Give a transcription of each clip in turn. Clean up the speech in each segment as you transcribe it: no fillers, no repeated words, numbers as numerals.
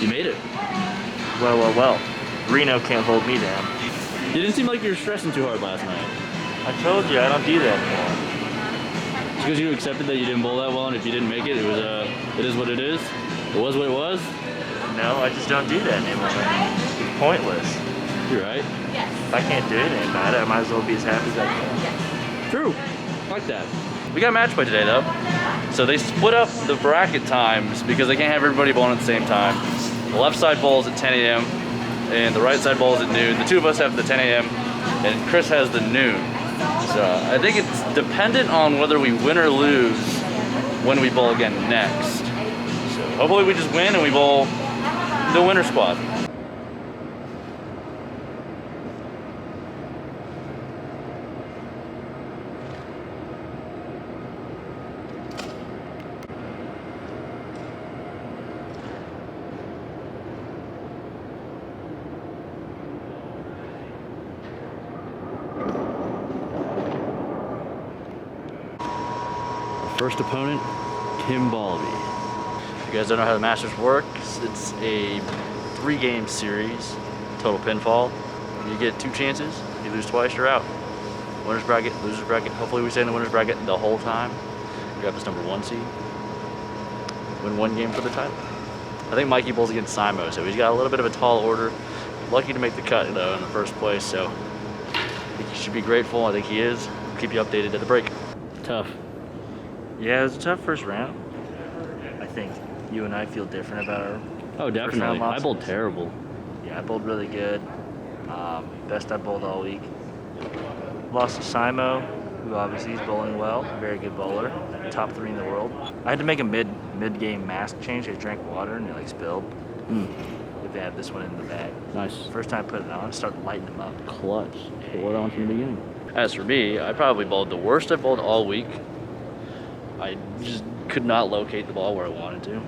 You made it. Well. Reno can't hold me down. You didn't seem like you were stressing too hard last night. I told you, I don't do that anymore. It's because you accepted that you didn't bowl that well, and if you didn't make it, it is what it is. It was what it was. No, I just don't do that anymore. It's pointless. You're right. If I can't do anything about it, I might as well be as happy as I can. True. Like that. We got a match play today, though. So they split up the bracket times because they can't have everybody bowling at the same time. The left side bowls at 10 a.m. and the right side bowls at noon. The two of us have the 10 a.m. and Chris has the noon. So I think it's dependent on whether we win or lose when we bowl again next. So hopefully we just win and we bowl the winner squad. First opponent, Kim Balby. If you guys don't know how the Masters works, it's a 3-game series, total pinfall. You get 2 chances, you lose twice, you're out. Winner's bracket, loser's bracket. Hopefully we stay in the winner's bracket the whole time. Grab this number 1 seed. Win 1 game for the title. I think Mikey bowls against Simo, so he's got a little bit of a tall order. Lucky to make the cut though in the first place, so I think he should be grateful. I think he is. I'll keep you updated at the break. Tough. Yeah, it was a tough first round. I think you and I feel different about our Oh, definitely. I bowled terrible. Yeah, I bowled really good. Best I bowled all week. Lost to Simo, who obviously is bowling well. A very good bowler. Top 3 in the world. I had to make a mid-game mask change. I drank water and it like spilled. If they had this one in the bag. Nice. First time I put it on, I started lighting them up. Clutch. Put it on from the beginning. As for me, I probably bowled the worst I bowled all week. I just could not locate the ball where I wanted to.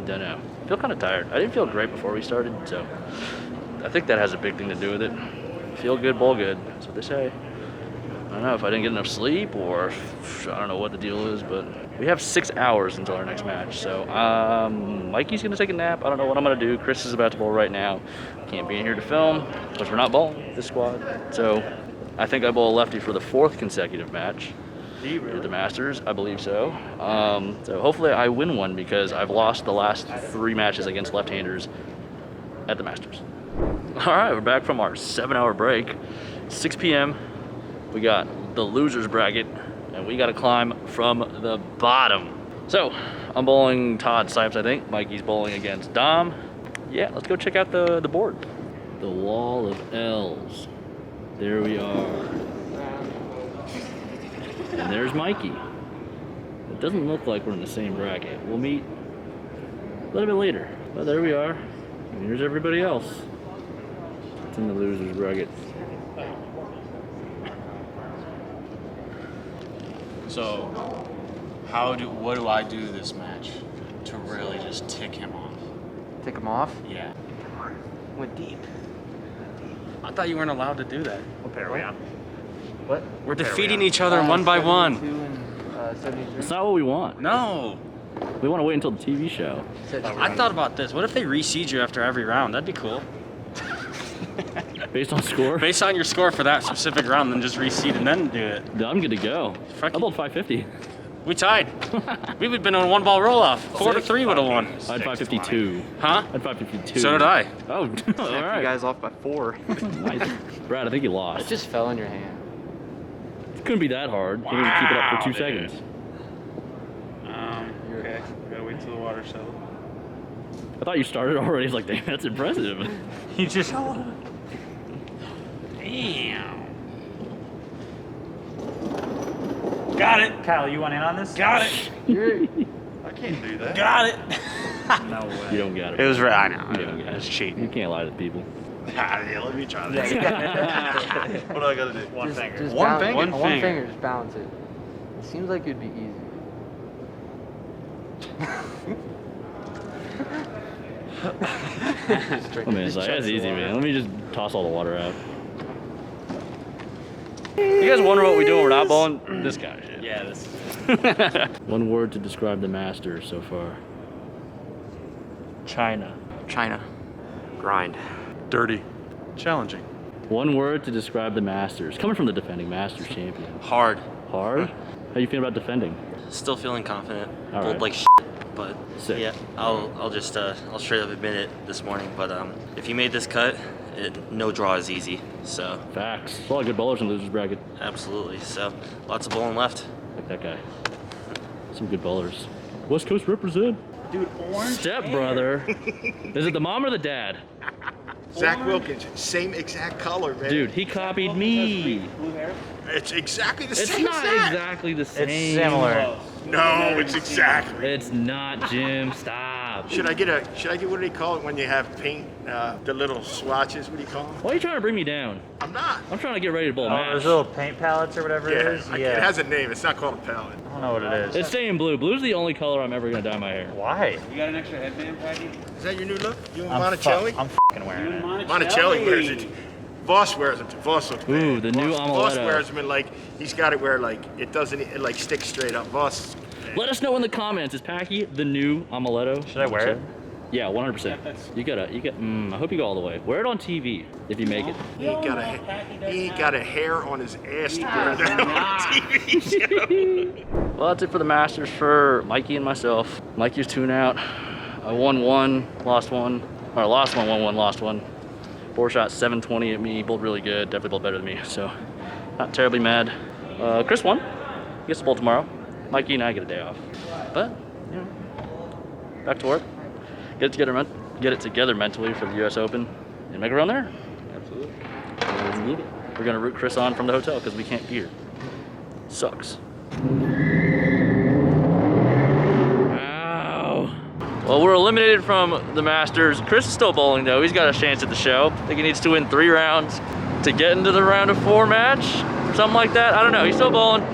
Don't know. I feel kind of tired. I didn't feel great before we started, so I think that has a big thing to do with it. Feel good, bowl good. That's what they say. I don't know if I didn't get enough sleep or I don't know what the deal is, but we have 6 hours until our next match. So Mikey's gonna take a nap. I don't know what I'm gonna do. Chris is about to bowl right now. Can't be in here to film because we're not bowling this squad. So I think I bowl a lefty for the 4th consecutive match. At the Masters, I believe so. So hopefully I win one because I've lost the last 3 matches against left-handers at the Masters. All right, we're back from our 7-hour break. 6 p.m. We got the losers bracket, and we got to climb from the bottom. So I'm bowling Todd Sipes, I think. Mikey's bowling against Dom. Yeah, let's go check out the board. The wall of L's. There we are. And there's Mikey. It doesn't look like we're in the same bracket. We'll meet a little bit later. But there we are. And here's everybody else. It's in the losers bracket. So, what do I do this match to really just tick him off? Tick him off? Yeah. Went deep. I thought you weren't allowed to do that. What pair are we on? What? We're defeating each other one by one. 72 and 73. That's not what we want. No. We want to wait until the TV show. I thought about this. What if they reseed you after every round? That'd be cool. Based on score? Based on your score for that specific round, then just reseed and then do it. I'm good to go. Fuck I bowled 550. We tied. We would have been on a 1-ball roll-off. 4-3 would have won. I had 552. Huh? I had 552. So did I. Oh, all right. You guys off by 4. Nice. Brad, I think you It lost. just fell in your hand. It couldn't be that hard. You need to keep it up for 2 seconds. Okay, gotta wait till the water settles. I thought you started already. I was like, damn, that's impressive. You just... Damn. Got it! Kyle, you want in on this? Got it! You're, I can't do that. Got it. No way. You don't got it. It was right. I know. You don't got It was it. cheating. You can't lie to people. Yeah, let me try this. yeah, What do I gotta do? One just, finger. Just One bounce, finger? One One finger, just bounce it. It seems like it'd be easy. I mean, it's like, that's easy, man. Let me just toss all the water out. You guys wonder what we do when we're not bowling? This kind of shit. Yeah, this. One word to describe the Masters so far. China. China. Grind. Dirty. Challenging. One word to describe the Masters. Coming from the defending Masters champion. Hard. Hard? How you feel about defending? Still feeling confident. All Pulled right. like but Sick. yeah, I'll just I'll straight up admit it this morning. But if you made this cut, no draw is easy. So Facts. There's a lot of good bowlers in losers bracket. absolutely. So lots of bowling left. Like that guy. Some good bowlers. West Coast represent. Dude, orange. Step brother. Is it the mom or the dad? Zach Wilkins, same exact color, man. Dude, he copied me. Blue hair. It's exactly the It's same not as that. exactly the same. It's similar. No, it's exactly. It's not, Jim. Stop. Should I get what do they call it when you have paint, the little swatches? What do you call them? Why are you trying to bring me down? I'm not. I'm trying to get ready to bowl a Oh, match. those little paint palettes or whatever it is? It has a name. It's not called a palette. I don't know what it is. It's staying blue. Blue's the only color I'm ever gonna dye my hair. Why? You got an extra headband, Patty? Is that your new look? You and I'm Monticelli? fucking wearing it. Monticelli wears it. Voss wears them. Voss looks bad. Ooh, the new Voss Amuleto. wears them and like he's got it where like it doesn't like stick straight up. Voss. Let us know in the comments. Is Packy the new Amuleto? Should I wear it? Yeah, 100%. You gotta. I hope you go all the way. Wear it on TV if you make it. He ain't got a hair on his ass to wear that on a TV show. Well, that's it for the Masters for Mikey and myself. Mikey was 2 out. I won 1, lost 1. Or lost 1, won 1, lost 1. 4 shot 720 at me. Bowled really good. Definitely bowled better than me. So, not terribly mad. Chris won. He gets to bowl tomorrow. Mikey and I get a day off. But, you know, back to work. Get it together mentally for the US Open and make a run there. Absolutely. We're gonna root Chris on from the hotel because we can't be here. Sucks. Ow. Well, we're eliminated from the Masters. Chris is still bowling though. He's got a chance at the show. I think he needs to win 3 rounds to get into the round of 4 match, something like that. I don't know. He's still bowling.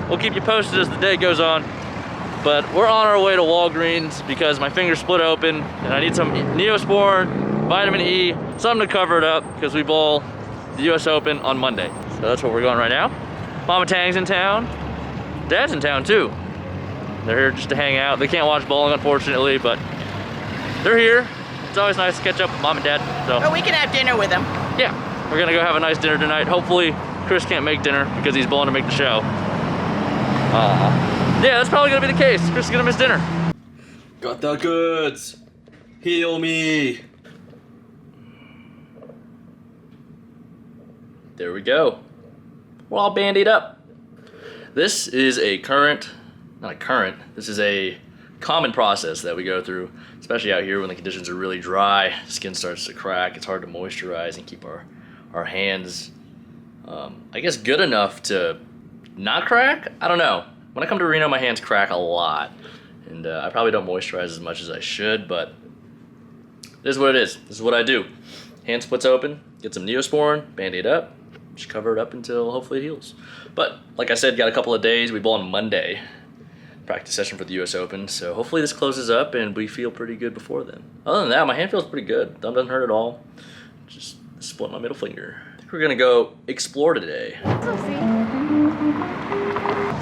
We'll keep you posted as the day goes on. But we're on our way to Walgreens because my finger split open and I need some Neosporin, vitamin E, something to cover it up because we bowl the US Open on Monday. So that's where we're going right now. Mama Tang's in town. Dad's in town too. They're here just to hang out. They can't watch bowling unfortunately, but they're here. It's always nice to catch up with Mom and Dad. So But we can have dinner with them. yeah, we're gonna go have a nice dinner tonight. Hopefully Chris can't make dinner because he's bowling to make the show. Yeah, that's probably gonna be the case. Chris is gonna miss dinner. Got the goods. Heal me. There we go. We're all bandied up. This is a this is a common process that we go through, especially out here when the conditions are really dry, skin starts to crack, it's hard to moisturize and keep our hands, I guess, good enough to not crack? I don't know. When I come to Reno, my hands crack a lot, and I probably don't moisturize as much as I should, but it is what it is. This is what I do. Hand splits open, get some Neosporin, Band-Aid up, just cover it up until hopefully it heals. But like I said, got a couple of days. We bowl on Monday, practice session for the US Open, so hopefully this closes up and we feel pretty good before then. Other than that, my hand feels pretty good. Thumb doesn't hurt at all. Just split my middle finger. I think we're gonna go explore today.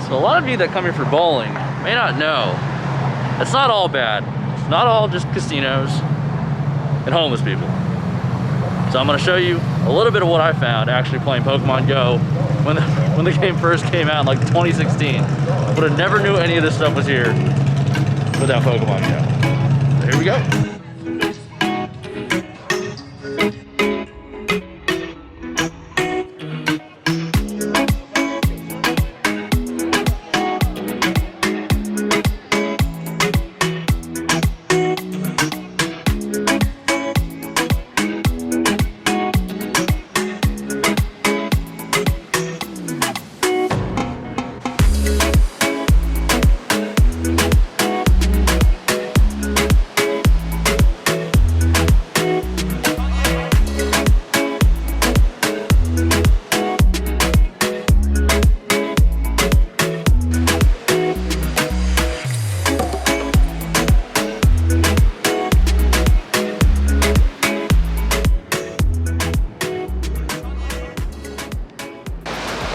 So a lot of you that come here for bowling may not know, it's not all bad. It's not all just casinos and homeless people. So I'm gonna show you a little bit of what I found actually playing Pokemon Go when the game first came out in like 2016. Would have never knew any of this stuff was here without Pokemon Go. So here we go.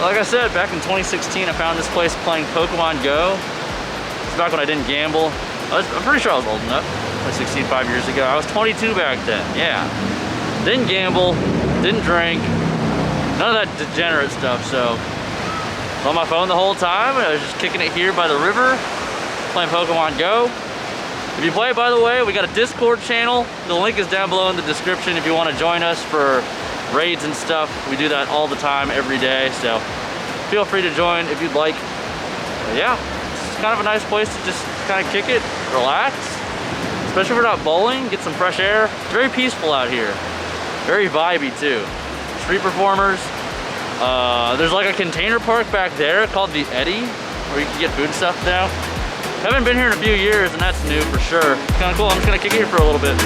Like I said, back in 2016, I found this place playing Pokemon Go. It's back when I didn't gamble. I'm pretty sure I was old enough. I succeeded 5 years ago. I was 22 back then, yeah. Didn't gamble, didn't drink, none of that degenerate stuff, so I was on my phone the whole time. I was just kicking it here by the river, playing Pokemon Go. If you play, by the way, we got a Discord channel. The link is down below in the description if you want to join us for raids and stuff. We do that all the time, every day, so feel free to join if you'd like. But yeah, it's kind of a nice place to just kind of kick it, relax, especially if we're not bowling, get some fresh air. It's very peaceful out here, very vibey too. Street performers. There's like a container park back there called the Eddy, where you can get food and stuff now. Haven't been here in a few years, and that's new for sure. It's kind of cool. I'm just gonna kick it here for a little bit.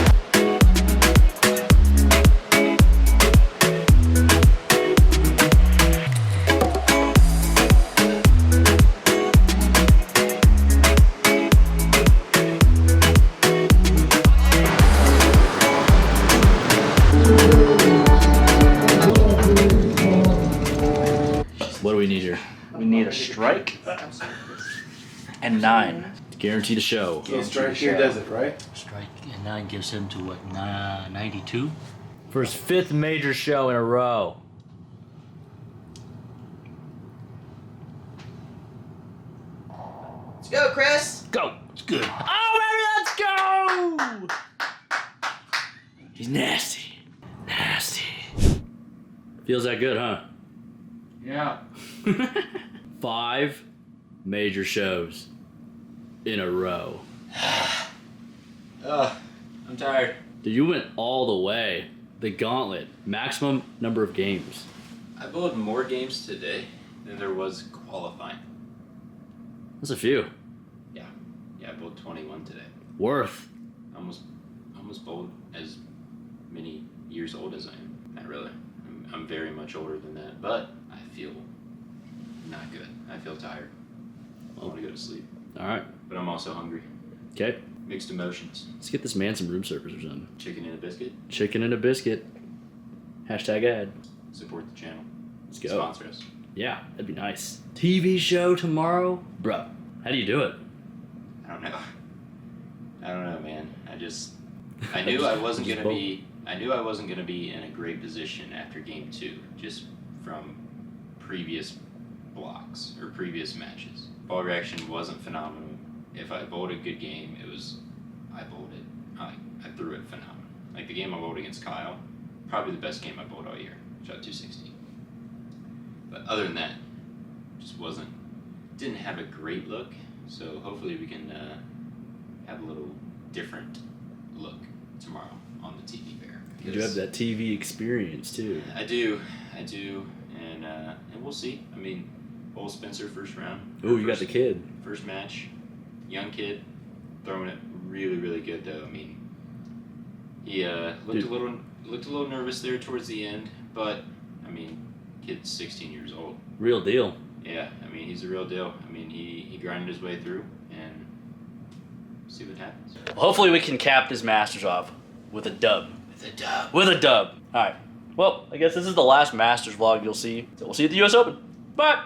What do we need here? We need a strike and 9. Guarantee to show. Strike here does it, right? Strike and 9 gives him to what, 92? For his 5th major show in a row. Let's go, Chris. Go! It's good. Oh, baby, let's go! He's nasty. Nasty. Feels that good, huh? Yeah. 5 major shows in a row. I'm tired. Dude, you went all the way. The gauntlet. Maximum number of games. I bowled more games today than there was qualifying. That's a few. Yeah, I bowled 21 today. Worth. Almost bowled as many years old as I am. Not really. I'm very much older than that, but I feel not good. I feel tired. I want to go to sleep. All right. But I'm also hungry. Okay. Mixed emotions. Let's get this man some room service or something. Chicken and a biscuit. Chicken and a biscuit. Hashtag ad. Support the channel. Let's go. Sponsor us. Yeah, that'd be nice. TV show tomorrow? Bro, how do you do it? I don't know, man. I knew I wasn't Just gonna be. I knew I wasn't gonna be in a great position after game 2, just from previous blocks or previous matches. Ball reaction wasn't phenomenal. If I bowled a good game, I bowled it. I threw it phenomenal. Like the game I bowled against Kyle, probably the best game I bowled all year. Shot 260. But other than that, just didn't have a great look. So hopefully we can have a little different look tomorrow on the TV bear. You do have that TV experience too. I do, and we'll see. I mean, Bull Spencer first round. Oh, you got the kid. First match, young kid, throwing it really, really good though. I mean, he looked a little nervous there towards the end, but I mean, kid's 16 years old. Real deal. Yeah, I mean, he's a real deal. I mean, he grinded his way through, and see what happens. Well, hopefully we can cap this Masters off with a dub. With a dub. All right. Well, I guess this is the last Masters vlog you'll see. So we'll see you at the U.S. Open. Bye.